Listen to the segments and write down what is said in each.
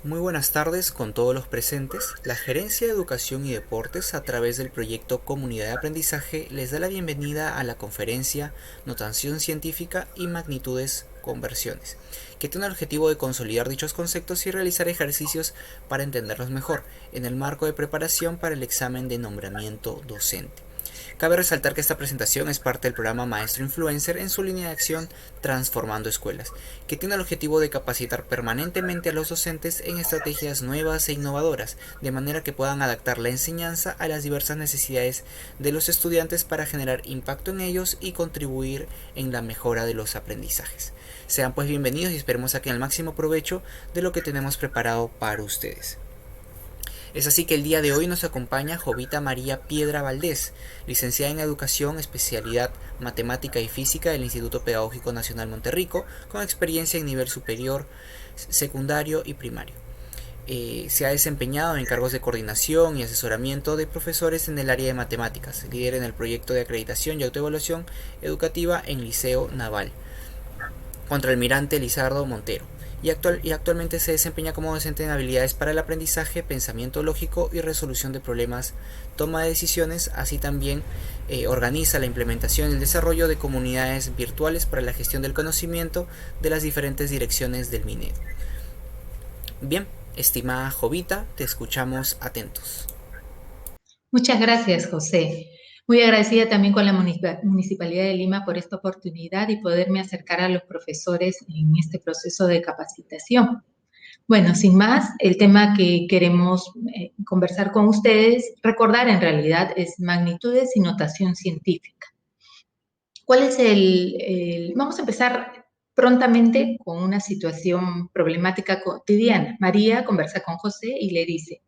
Muy buenas tardes con todos los presentes. La Gerencia de Educación y Deportes, a través del proyecto Comunidad de Aprendizaje, les da la bienvenida a la conferencia Notación Científica y Magnitudes Conversiones, que tiene el objetivo de consolidar dichos conceptos y realizar ejercicios para entenderlos mejor, en el marco de preparación para el examen de nombramiento docente. Cabe resaltar que esta presentación es parte del programa Maestro Influencer en su línea de acción Transformando Escuelas, que tiene el objetivo de capacitar permanentemente a los docentes en estrategias nuevas e innovadoras, de manera que puedan adaptar la enseñanza a las diversas necesidades de los estudiantes para generar impacto en ellos y contribuir en la mejora de los aprendizajes. Sean pues bienvenidos y esperemos saquen el máximo provecho de lo que tenemos preparado para ustedes. Es así que el día de hoy nos acompaña Jovita María Piedra Valdés, licenciada en Educación, especialidad Matemática y Física del Instituto Pedagógico Nacional Monterrico, con experiencia en nivel superior, secundario y primario. Se ha desempeñado en cargos de coordinación y asesoramiento de profesores en el área de matemáticas, líder en el proyecto de acreditación y autoevaluación educativa en Liceo Naval, Contralmirante Lizardo Montero, y actualmente se desempeña como docente en habilidades para el aprendizaje, pensamiento lógico y resolución de problemas, toma de decisiones. Así también organiza la implementación y el desarrollo de comunidades virtuales para la gestión del conocimiento de las diferentes direcciones del Minedo. Bien, estimada Jovita, te escuchamos atentos. Muchas gracias, José. Muy agradecida también con la Municipalidad de Lima por esta oportunidad y poderme acercar a los profesores en este proceso de capacitación. Bueno, sin más, el tema que queremos conversar con ustedes, recordar en realidad, es magnitudes y notación científica. ¿Cuál es Vamos a empezar prontamente con una situación problemática cotidiana. María conversa con José y le dice: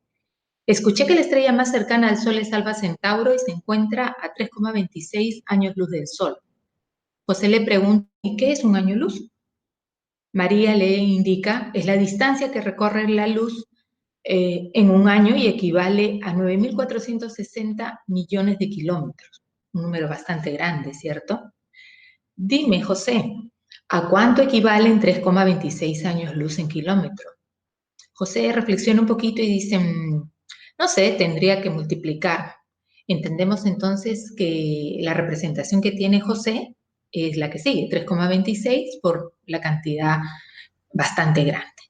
escuché que la estrella más cercana al Sol es Alfa Centauro y se encuentra a 3,26 años luz del Sol. José le pregunta: ¿y qué es un año luz? María le indica: es la distancia que recorre la luz en un año y equivale a 9.460 millones de kilómetros. Un número bastante grande, ¿cierto? Dime, José, ¿a cuánto equivalen 3,26 años luz en kilómetros? José reflexiona un poquito y dice: no sé, tendría que multiplicar. Entendemos entonces que la representación que tiene José es la que sigue, 3,26 por la cantidad bastante grande,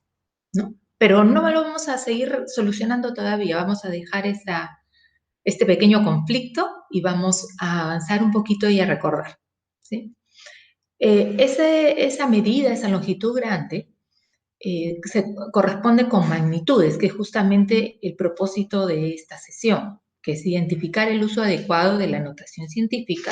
¿no? Pero no lo vamos a seguir solucionando todavía, vamos a dejar este pequeño conflicto y vamos a avanzar un poquito y a recordar, ¿sí? Esa medida, esa longitud grande, se corresponde con magnitudes, que es justamente el propósito de esta sesión, que es identificar el uso adecuado de la notación científica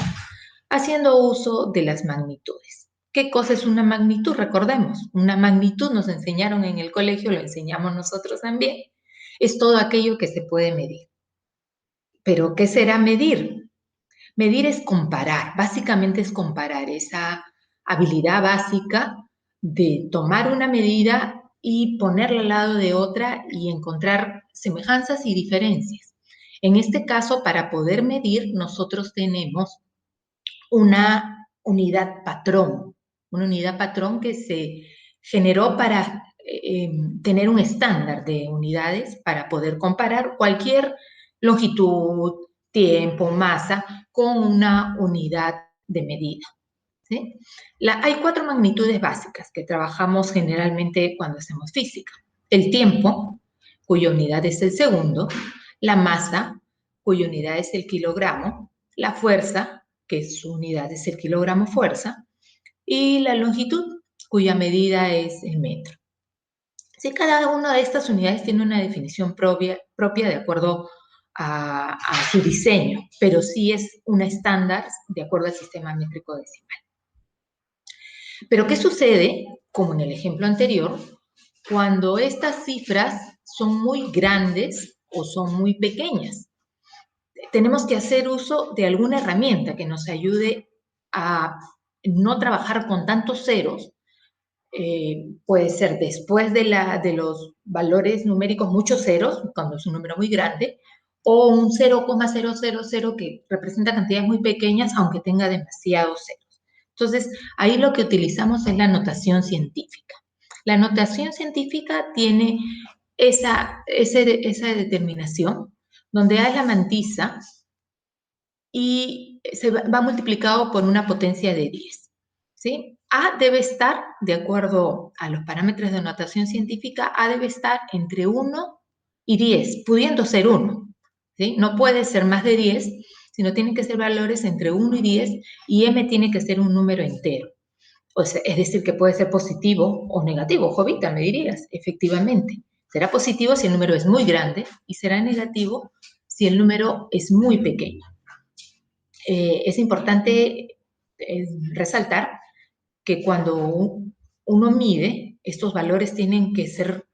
haciendo uso de las magnitudes. ¿Qué cosa es una magnitud? Recordemos, una magnitud nos enseñaron en el colegio, lo enseñamos nosotros también, es todo aquello que se puede medir. ¿Pero qué será medir? Medir es comparar, básicamente es comparar esa habilidad básica de tomar una medida y ponerla al lado de otra y encontrar semejanzas y diferencias. En este caso, para poder medir, nosotros tenemos una unidad patrón que se generó para tener un estándar de unidades para poder comparar cualquier longitud, tiempo, masa con una unidad de medida, ¿sí? Hay 4 magnitudes básicas que trabajamos generalmente cuando hacemos física. El tiempo, cuya unidad es el segundo; la masa, cuya unidad es el kilogramo; la fuerza, que su unidad es el kilogramo fuerza; y la longitud, cuya medida es el metro. Sí, cada una de estas unidades tiene una definición propia de acuerdo a su diseño, pero sí es un estándar de acuerdo al sistema métrico decimal. Pero ¿qué sucede, como en el ejemplo anterior, cuando estas cifras son muy grandes o son muy pequeñas? Tenemos que hacer uso de alguna herramienta que nos ayude a no trabajar con tantos ceros. Puede ser después de los valores numéricos muchos ceros, cuando es un número muy grande, o un 0,000 que representa cantidades muy pequeñas, aunque tenga demasiados ceros. Entonces, ahí lo que utilizamos es la notación científica. La notación científica tiene esa determinación, donde A es la mantisa y va multiplicado por una potencia de 10. ¿Sí? A debe estar, de acuerdo a los parámetros de notación científica, A debe estar entre 1 y 10, pudiendo ser 1. ¿Sí? No puede ser más de 10, sino tienen que ser valores entre 1 y 10, y M tiene que ser un número entero. O sea, es decir, que puede ser positivo o negativo. Jovita, me dirías, efectivamente. Será positivo si el número es muy grande y será negativo si el número es muy pequeño. Es importante resaltar que cuando uno mide, estos valores tienen que ser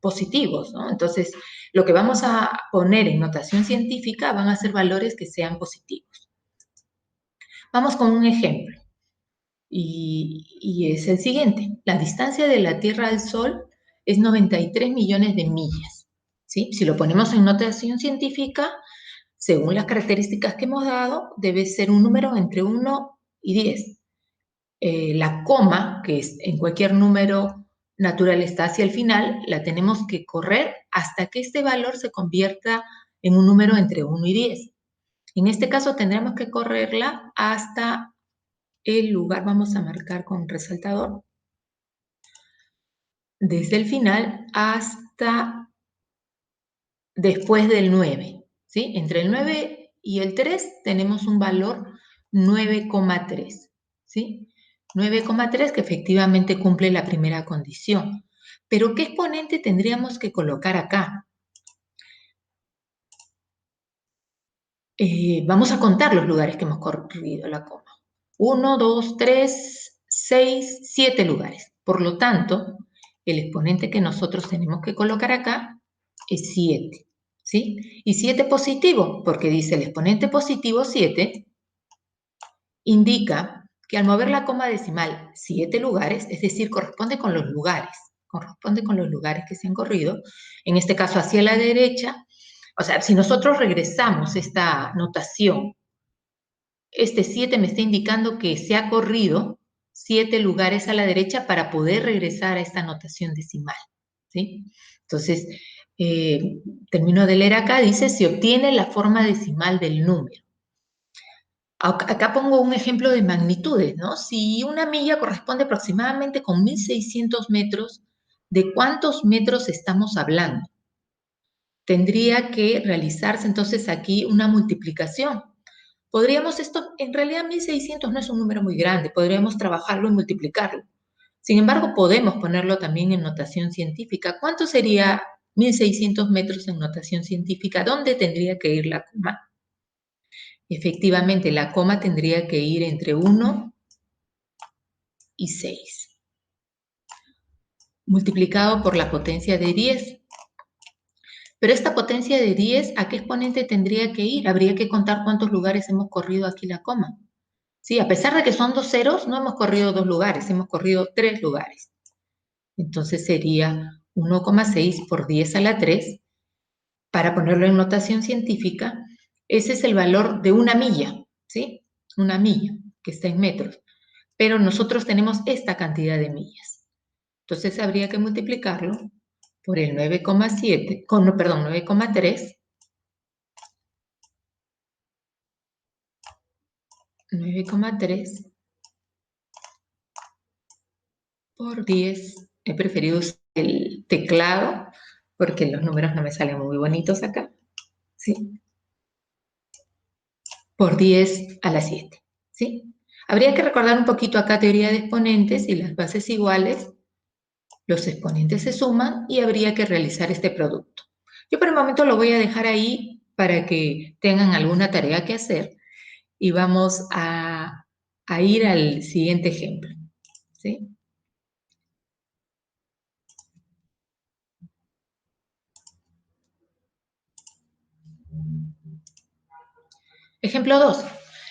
positivos, ¿no? Entonces, lo que vamos a poner en notación científica van a ser valores que sean positivos. Vamos con un ejemplo, y es el siguiente. La distancia de la Tierra al Sol es 93 millones de millas, ¿sí? Si lo ponemos en notación científica, según las características que hemos dado, debe ser un número entre 1 y 10. La coma, que es en cualquier número natural está hacia el final, la tenemos que correr hasta que este valor se convierta en un número entre 1 y 10. En este caso tendremos que correrla hasta el lugar, vamos a marcar con resaltador, desde el final hasta después del 9, ¿sí? Entre el 9 y el 3 tenemos un valor 9,3, ¿sí? 9,3 que efectivamente cumple la primera condición. Pero ¿qué exponente tendríamos que colocar acá? Vamos a contar los lugares que hemos corrido la coma. 1, 2, 3, 6, 7 lugares. Por lo tanto, el exponente que nosotros tenemos que colocar acá es 7. ¿Sí? Y 7 positivo, porque dice el exponente positivo 7, indica que al mover la coma decimal 7 lugares, es decir, corresponde con los lugares que se han corrido, en este caso hacia la derecha. O sea, si nosotros regresamos esta notación, este 7 me está indicando que se ha corrido 7 lugares a la derecha para poder regresar a esta notación decimal, ¿sí? Entonces, termino de leer acá, dice, se obtiene la forma decimal del número. Acá pongo un ejemplo de magnitudes, ¿no? Si una milla corresponde aproximadamente con 1.600 metros, ¿de cuántos metros estamos hablando? Tendría que realizarse entonces aquí una multiplicación. Podríamos esto, en realidad 1.600 no es un número muy grande, podríamos trabajarlo y multiplicarlo. Sin embargo, podemos ponerlo también en notación científica. ¿Cuánto sería 1.600 metros en notación científica? ¿Dónde tendría que ir la coma? Efectivamente, la coma tendría que ir entre 1 y 6, multiplicado por la potencia de 10. Pero esta potencia de 10, ¿a qué exponente tendría que ir? Habría que contar cuántos lugares hemos corrido aquí la coma. Sí, a pesar de que son 2 ceros, no hemos corrido 2 lugares, hemos corrido 3 lugares. Entonces sería 1,6 por 10 a la 3. Para ponerlo en notación científica, ese es el valor de una milla, ¿sí? Una milla, que está en metros. Pero nosotros tenemos esta cantidad de millas. Entonces habría que multiplicarlo por el 9,7, perdón, 9,3, 9,3 por 10. He preferido usar el teclado porque los números no me salen muy bonitos acá, ¿sí? Por 10 a la 7, ¿sí? Habría que recordar un poquito acá teoría de exponentes y las bases iguales. Los exponentes se suman y habría que realizar este producto. Yo por el momento lo voy a dejar ahí para que tengan alguna tarea que hacer y vamos a ir al siguiente ejemplo, ¿sí? Ejemplo 2.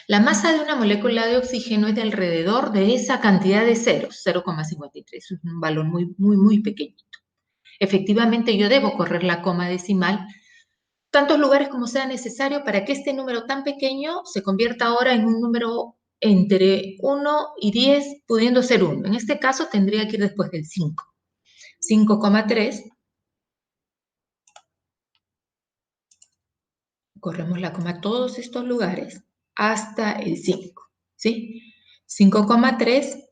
La masa de una molécula de oxígeno es de alrededor de esa cantidad de ceros, 0,53, es un valor muy pequeñito. Efectivamente, yo debo correr la coma decimal tantos lugares como sea necesario para que este número tan pequeño se convierta ahora en un número entre 1 y 10, pudiendo ser 1. En este caso tendría que ir después del 5. 5,3 corremos la coma a todos estos lugares hasta el 5, ¿sí? 5,3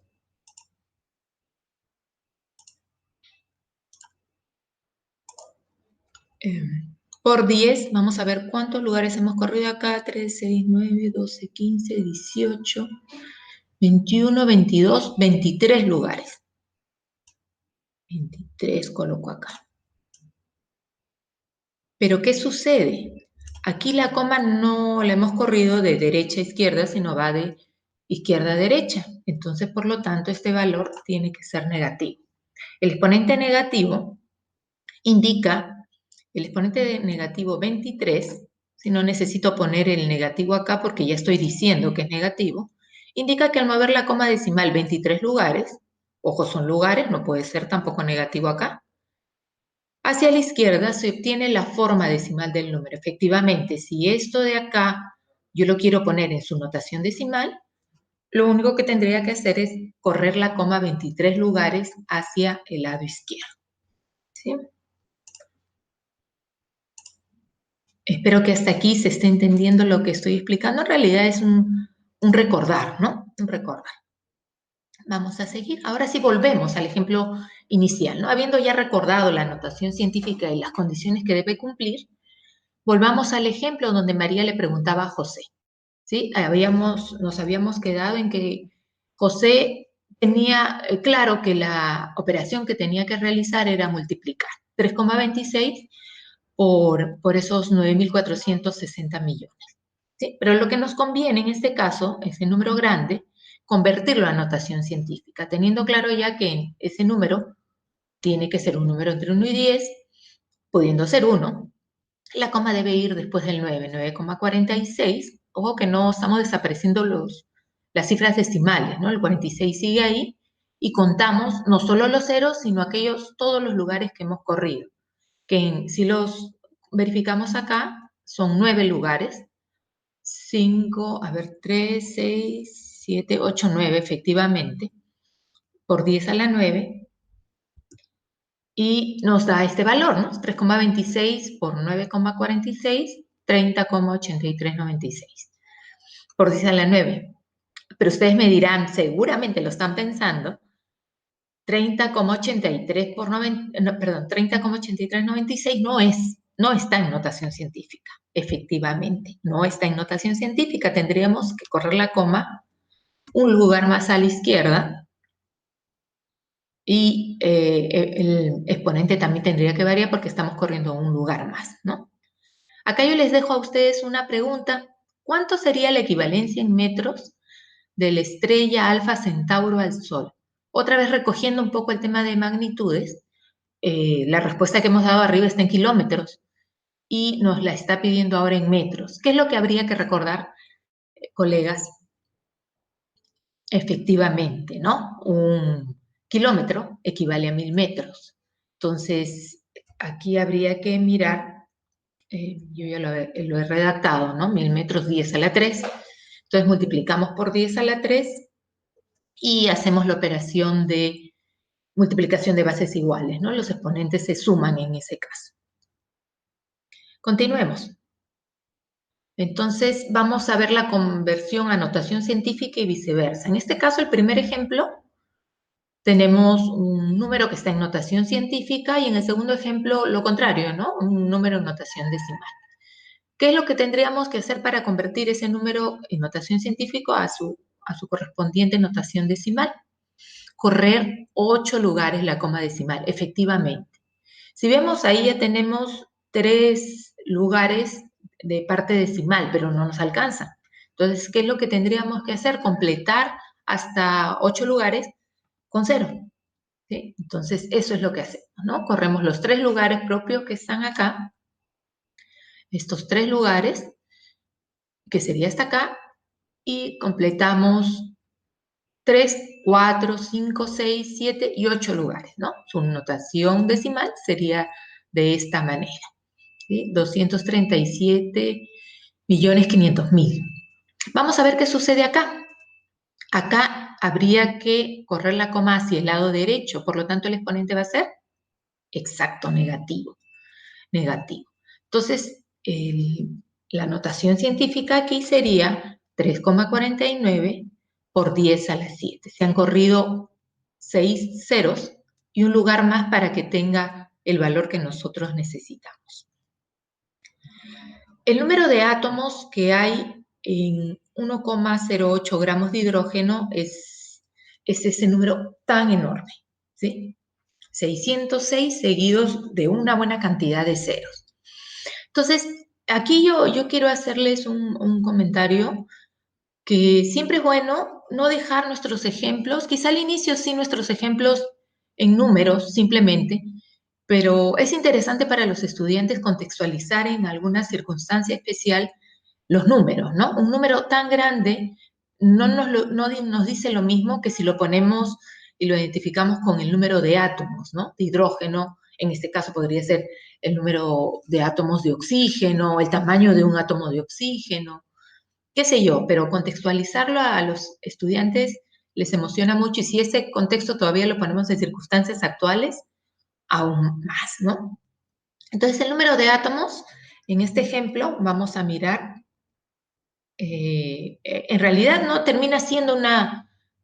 por 10, vamos a ver cuántos lugares hemos corrido acá, 3, 6, 9, 12, 15, 18, 21, 22, 23 lugares. 23 coloco acá. Pero ¿qué sucede? Aquí la coma no la hemos corrido de derecha a izquierda, sino va de izquierda a derecha. Entonces, por lo tanto, este valor tiene que ser negativo. El exponente negativo indica, el exponente negativo 23, si no necesito poner el negativo acá porque ya estoy diciendo que es negativo, indica que al mover la coma decimal 23 lugares, ojo, son lugares, no puede ser tampoco negativo acá, hacia la izquierda se obtiene la forma decimal del número. Efectivamente, si esto de acá yo lo quiero poner en su notación decimal, lo único que tendría que hacer es correr la coma 23 lugares hacia el lado izquierdo. ¿Sí? Espero que hasta aquí se esté entendiendo lo que estoy explicando. En realidad es un recordar, ¿no? Un recordar. Vamos a seguir. Ahora sí volvemos al ejemplo inicial, ¿no? Habiendo ya recordado la notación científica y las condiciones que debe cumplir, volvamos al ejemplo donde María le preguntaba a José, ¿sí? Nos habíamos quedado en que José tenía claro que la operación que tenía que realizar era multiplicar 3,26 por esos 9.460 millones. ¿Sí? Pero lo que nos conviene en este caso, ese número grande, convertirlo a notación científica, teniendo claro ya que ese número tiene que ser un número entre 1 y 10, pudiendo ser 1, la coma debe ir después del 9, 9,46. Ojo que no estamos desapareciendo las cifras decimales, ¿no? El 46 sigue ahí y contamos no solo los ceros, sino todos los lugares que hemos corrido, que si los verificamos acá, son 9 lugares, 5, a ver, 3, 6, 7, 8, 9, efectivamente, por 10 a la 9, y nos da este valor, ¿no? 3,26 por 9,46, 30,8396 por 10 a la 9. Pero ustedes me dirán, seguramente lo están pensando, 30,83 por 90, no, perdón, 30,8396 no está en notación científica. Efectivamente, no está en notación científica. Tendríamos que correr la coma un lugar más a la izquierda y el exponente también tendría que variar porque estamos corriendo un lugar más, ¿no? Acá yo les dejo a ustedes una pregunta. ¿Cuánto sería la equivalencia en metros de la estrella Alfa Centauro al Sol? Otra vez recogiendo un poco el tema de magnitudes, la respuesta que hemos dado arriba está en kilómetros y nos la está pidiendo ahora en metros. ¿Qué es lo que habría que recordar, colegas? Efectivamente, ¿no? Un kilómetro equivale a 1000 metros. Entonces, aquí habría que mirar, yo ya lo he redactado, ¿no? 1000 metros, 10 a la 3. Entonces, multiplicamos por 10 a la 3 y hacemos la operación de multiplicación de bases iguales, ¿no? Los exponentes se suman en ese caso. Continuemos. Entonces, vamos a ver la conversión a notación científica y viceversa. En este caso, el primer ejemplo, tenemos un número que está en notación científica y en el segundo ejemplo, lo contrario, ¿no? Un número en notación decimal. ¿Qué es lo que tendríamos que hacer para convertir ese número en notación científica a su correspondiente notación decimal? Correr 8 lugares la coma decimal, efectivamente. Si vemos ahí ya tenemos 3 lugares de parte decimal, pero no nos alcanza. Entonces, ¿qué es lo que tendríamos que hacer? Completar hasta 8 lugares con 0. ¿Sí? Entonces, eso es lo que hacemos, ¿no? Corremos los 3 lugares propios que están acá, estos 3 lugares, que sería hasta acá, y completamos 3, 4, 5, 6, 7 y 8 lugares, ¿no? Su notación decimal sería de esta manera, ¿sí? 237.500.000. Vamos a ver qué sucede acá. Acá habría que correr la coma hacia el lado derecho, por lo tanto el exponente va a ser exacto, negativo. Negativo. Entonces, La notación científica aquí sería 3,49 por 10 a la 7. Se han corrido 6 ceros y un lugar más para que tenga el valor que nosotros necesitamos. El número de átomos que hay en 1,08 gramos de hidrógeno es ese número tan enorme, ¿sí? 606 seguidos de una buena cantidad de ceros. Entonces, aquí yo quiero hacerles un comentario que siempre es bueno no dejar nuestros ejemplos, quizá al inicio sí nuestros ejemplos en números simplemente, pero es interesante para los estudiantes contextualizar en alguna circunstancia especial los números, ¿no? Un número tan grande no nos dice lo mismo que si lo ponemos y lo identificamos con el número de átomos, ¿no? De hidrógeno, en este caso podría ser el número de átomos de oxígeno, el tamaño de un átomo de oxígeno, qué sé yo, pero contextualizarlo a los estudiantes les emociona mucho y si ese contexto todavía lo ponemos en circunstancias actuales, aún más, ¿no? Entonces, el número de átomos, en este ejemplo, vamos a mirar, en realidad no termina siendo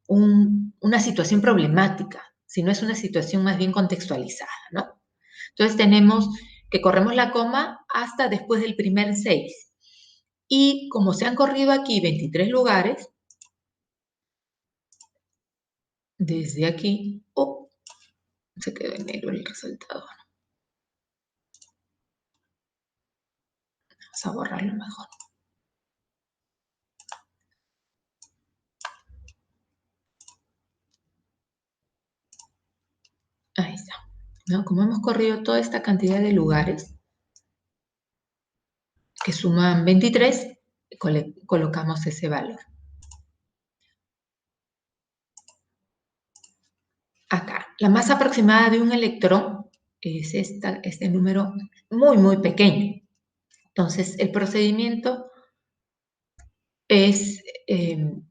una situación problemática, sino es una situación más bien contextualizada, ¿no? Entonces, tenemos que corremos la coma hasta después del primer 6. Y como se han corrido aquí 23 lugares, desde aquí, oh, se quedó en negro el resultado. Vamos a borrarlo mejor. Ahí está. ¿No? Como hemos corrido toda esta cantidad de lugares, que suman 23, colocamos ese valor. Acá, la masa aproximada de un electrón es este número muy, muy pequeño. Entonces, el procedimiento es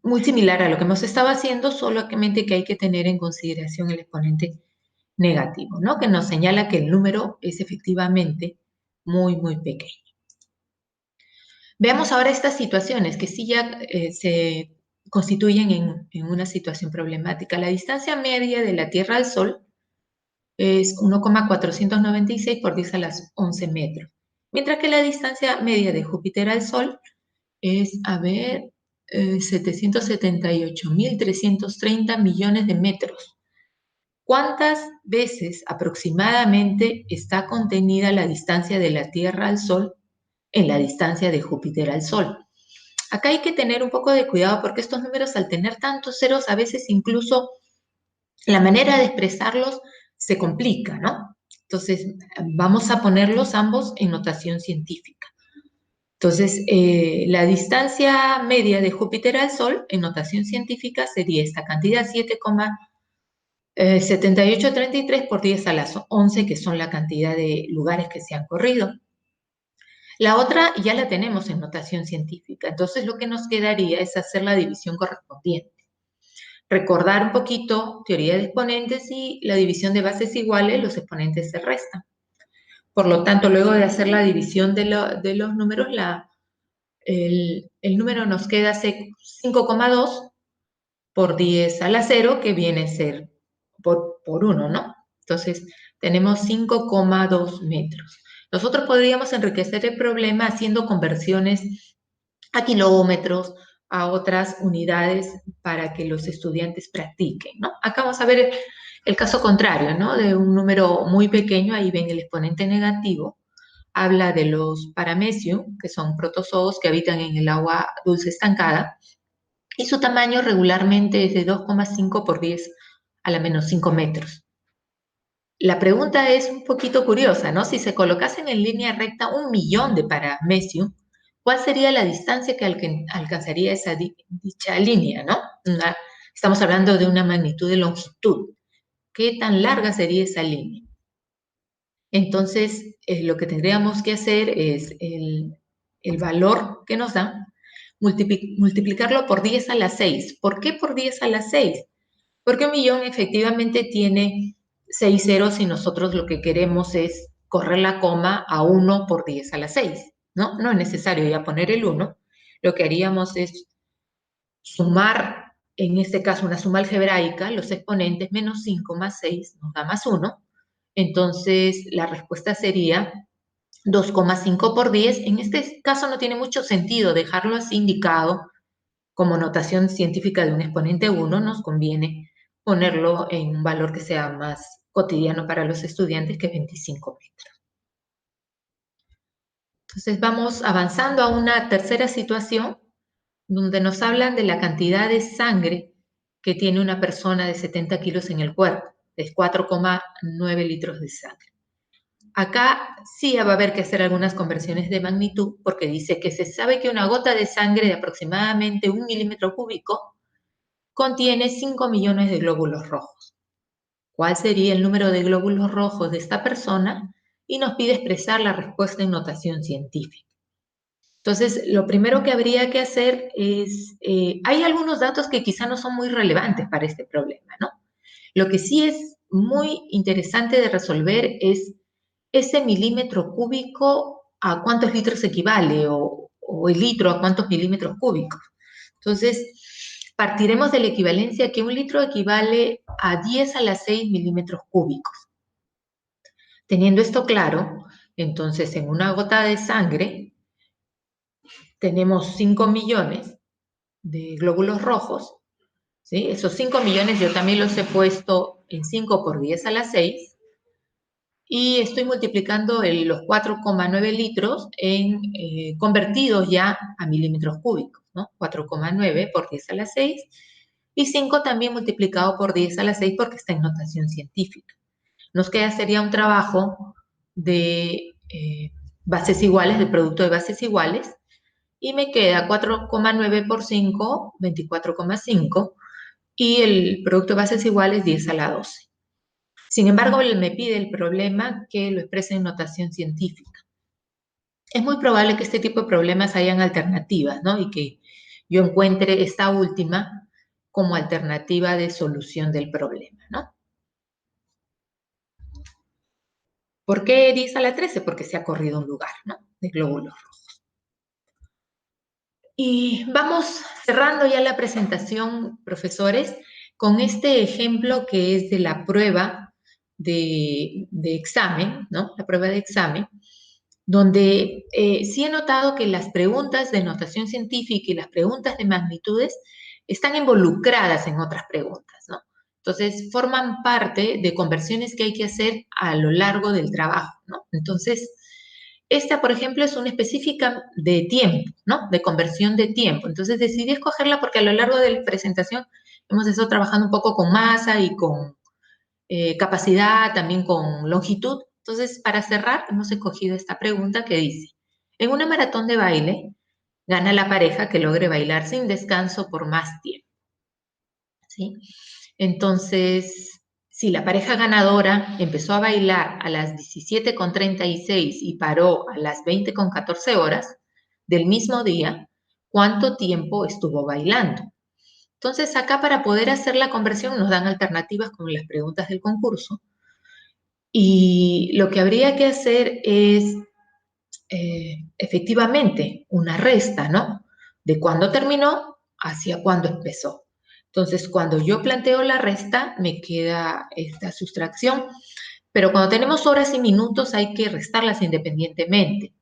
muy similar a lo que hemos estado haciendo, solamente que hay que tener en consideración el exponente negativo, ¿no? Que nos señala que el número es efectivamente muy, muy pequeño. Veamos ahora estas situaciones que sí ya se constituyen en una situación problemática. La distancia media de la Tierra al Sol es 1,496 por 10 a las 11 metros, mientras que la distancia media de Júpiter al Sol es, 778.330 millones de metros. ¿Cuántas veces aproximadamente está contenida la distancia de la Tierra al Sol en la distancia de Júpiter al Sol? Acá hay que tener un poco de cuidado porque estos números, al tener tantos ceros, a veces incluso la manera de expresarlos se complica, ¿no? Entonces, vamos a ponerlos ambos en notación científica. Entonces, la distancia media de Júpiter al Sol en notación científica sería esta cantidad, 7,7833 por 10 a las 11, que son la cantidad de lugares que se han corrido. La otra ya la tenemos en notación científica, entonces lo que nos quedaría es hacer la división correspondiente. Recordar un poquito teoría de exponentes y la división de bases iguales, los exponentes se restan. Por lo tanto, luego de hacer la división de los números, el número nos queda 5,2 por 10 a la 0, que viene a ser por 1, ¿no? Entonces, tenemos 5,2 metros. Nosotros podríamos enriquecer el problema haciendo conversiones a kilómetros, a otras unidades para que los estudiantes practiquen, ¿no? Acá vamos a ver el caso contrario, ¿no? De un número muy pequeño, ahí ven el exponente negativo, habla de los paramecium, que son protozoos que habitan en el agua dulce estancada, y su tamaño regularmente es de 2,5 por 10 a la menos 5 metros. La pregunta es un poquito curiosa, ¿no? Si se colocasen en línea recta 1.000.000 de paramecium, ¿cuál sería la distancia que alcanzaría dicha línea, ¿no? Estamos hablando de una magnitud de longitud. ¿Qué tan larga sería esa línea? Entonces, lo que tendríamos que hacer es el valor que nos da, multiplicarlo por 10 a la 6. ¿Por qué por 10 a la 6? Porque 1.000.000 efectivamente tiene 6 ceros y nosotros lo que queremos es correr la coma a 1 por 10 a la 6, ¿no? No es necesario ya poner el 1. Lo que haríamos es sumar, en este caso una suma algebraica, los exponentes menos 5 más 6 nos da más 1. Entonces la respuesta sería 2,5 por 10. En este caso no tiene mucho sentido dejarlo así indicado como notación científica de un exponente 1, nos conviene ponerlo en un valor que sea más cotidiano para los estudiantes, que es 25 metros. Entonces vamos avanzando a una tercera situación donde nos hablan de la cantidad de sangre que tiene una persona de 70 kilos en el cuerpo, es 4,9 litros de sangre. Acá sí va a haber que hacer algunas conversiones de magnitud, porque dice que se sabe que una gota de sangre de aproximadamente 1 milímetro cúbico contiene 5 millones de glóbulos rojos. ¿Cuál sería el número de glóbulos rojos de esta persona? Y nos pide expresar la respuesta en notación científica. Entonces, lo primero que habría que hacer es, hay algunos datos que quizá no son muy relevantes para este problema, ¿no? Lo que sí es muy interesante de resolver es ese milímetro cúbico a cuántos litros equivale o el litro a cuántos milímetros cúbicos. Entonces, partiremos de la equivalencia que un litro equivale a 10 a la 6 milímetros cúbicos. Teniendo esto claro, entonces en una gota de sangre tenemos 5 millones de glóbulos rojos, ¿sí? Esos 5 millones yo también los he puesto en 5 por 10 a la 6 y estoy multiplicando los 4,9 litros convertidos ya a milímetros cúbicos, ¿no? 4,9 por 10 a la 6 y 5 también multiplicado por 10 a la 6 porque está en notación científica. Nos queda sería un trabajo de bases iguales, de producto de bases iguales, y me queda 4,9 por 5, 24,5, y el producto de bases iguales 10 a la 12. Sin embargo, me pide el problema que lo exprese en notación científica. Es muy probable que este tipo de problemas hayan alternativas, ¿no? Y que yo encuentre esta última como alternativa de solución del problema, ¿no? ¿Por qué 10 a la 13? Porque se ha corrido un lugar, ¿no? De glóbulos rojos. Y vamos cerrando ya la presentación, profesores, con este ejemplo que es de la prueba de examen, ¿no? La prueba de examen, donde sí he notado que las preguntas de notación científica y las preguntas de magnitudes están involucradas en otras preguntas, ¿no? Entonces, forman parte de conversiones que hay que hacer a lo largo del trabajo, ¿no? Entonces, esta, por ejemplo, es una específica de tiempo, ¿no? De conversión de tiempo. Entonces, decidí escogerla porque a lo largo de la presentación hemos estado trabajando un poco con masa y con capacidad, también con longitud. Entonces, para cerrar, hemos escogido esta pregunta que dice, en una maratón de baile, gana la pareja que logre bailar sin descanso por más tiempo, ¿sí? Entonces, si la pareja ganadora empezó a bailar a las 17:36 y paró a las 20:14 horas del mismo día, ¿cuánto tiempo estuvo bailando? Entonces, acá para poder hacer la conversión nos dan alternativas como las preguntas del concurso. Y lo que habría que hacer es efectivamente una resta, ¿no? De cuándo terminó hacia cuándo empezó. Entonces, cuando yo planteo la resta, me queda esta sustracción. Pero cuando tenemos horas y minutos, hay que restarlas independientemente.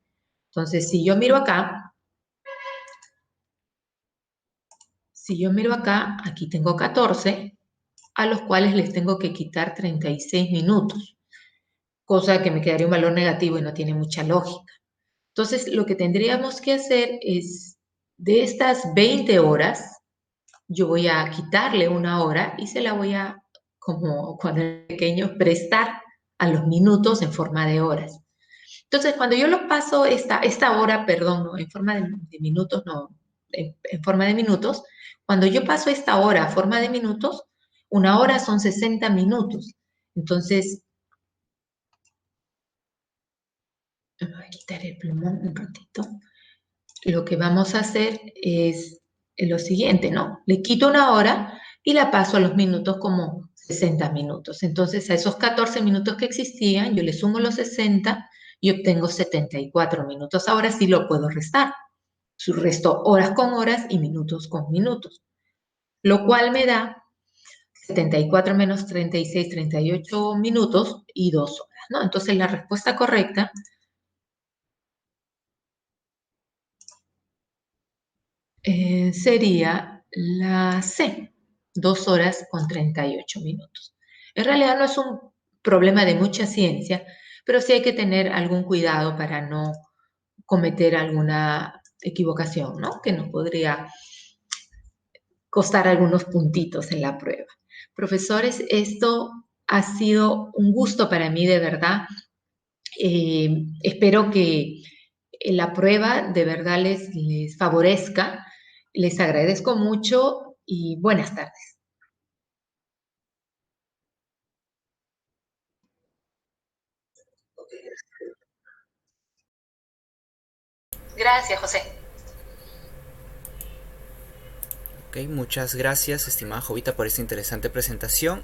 Entonces, si yo miro acá, aquí tengo 14, a los cuales les tengo que quitar 36 minutos, cosa que me quedaría un valor negativo y no tiene mucha lógica. Entonces, lo que tendríamos que hacer es, de estas 20 horas, yo voy a quitarle una hora y se la voy a, como cuando era pequeño, prestar a los minutos en forma de horas. Entonces, cuando yo lo paso esta hora, perdón, no, en forma de minutos, no, en forma de minutos, cuando yo paso esta hora a forma de minutos, una hora son 60 minutos. Entonces, me voy a quitar el plumón un ratito. Lo que vamos a hacer es lo siguiente, ¿no? Le quito una hora y la paso a los minutos como 60 minutos. Entonces, a esos 14 minutos que existían, yo le sumo los 60 y obtengo 74 minutos. Ahora sí lo puedo restar. Resto horas con horas y minutos con minutos, lo cual me da 74 menos 36, 38 minutos y 2 horas, ¿no? Entonces la respuesta correcta sería la C, 2 horas con 38 minutos. En realidad no es un problema de mucha ciencia, pero sí hay que tener algún cuidado para no cometer alguna equivocación, ¿no? Que nos podría costar algunos puntitos en la prueba. Profesores, esto ha sido un gusto para mí, de verdad. Espero que la prueba de verdad les favorezca. Les agradezco mucho y buenas tardes. Gracias, José. Ok, muchas gracias, estimada Jovita, por esta interesante presentación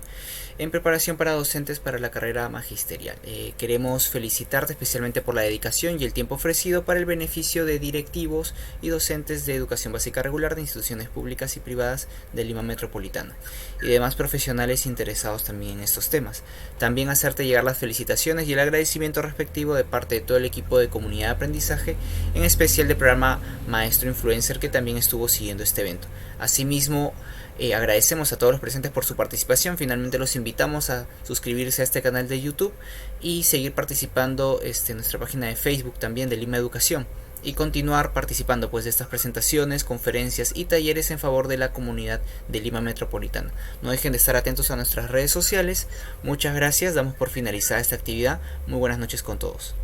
en preparación para docentes para la carrera magisterial. Queremos felicitarte especialmente por la dedicación y el tiempo ofrecido para el beneficio de directivos y docentes de educación básica regular de instituciones públicas y privadas de Lima Metropolitana y demás profesionales interesados también en estos temas. También hacerte llegar las felicitaciones y el agradecimiento respectivo de parte de todo el equipo de comunidad de aprendizaje, en especial del programa Maestro Influencer, que también estuvo siguiendo este evento. Asimismo, agradecemos a todos los presentes por su participación. Finalmente los invitamos a suscribirse a este canal de YouTube y seguir participando en nuestra página de Facebook también de Lima Educación, y continuar participando pues de estas presentaciones, conferencias y talleres en favor de la comunidad de Lima Metropolitana. No dejen de estar atentos a nuestras redes sociales. Muchas gracias, damos por finalizada esta actividad. Muy buenas noches con todos.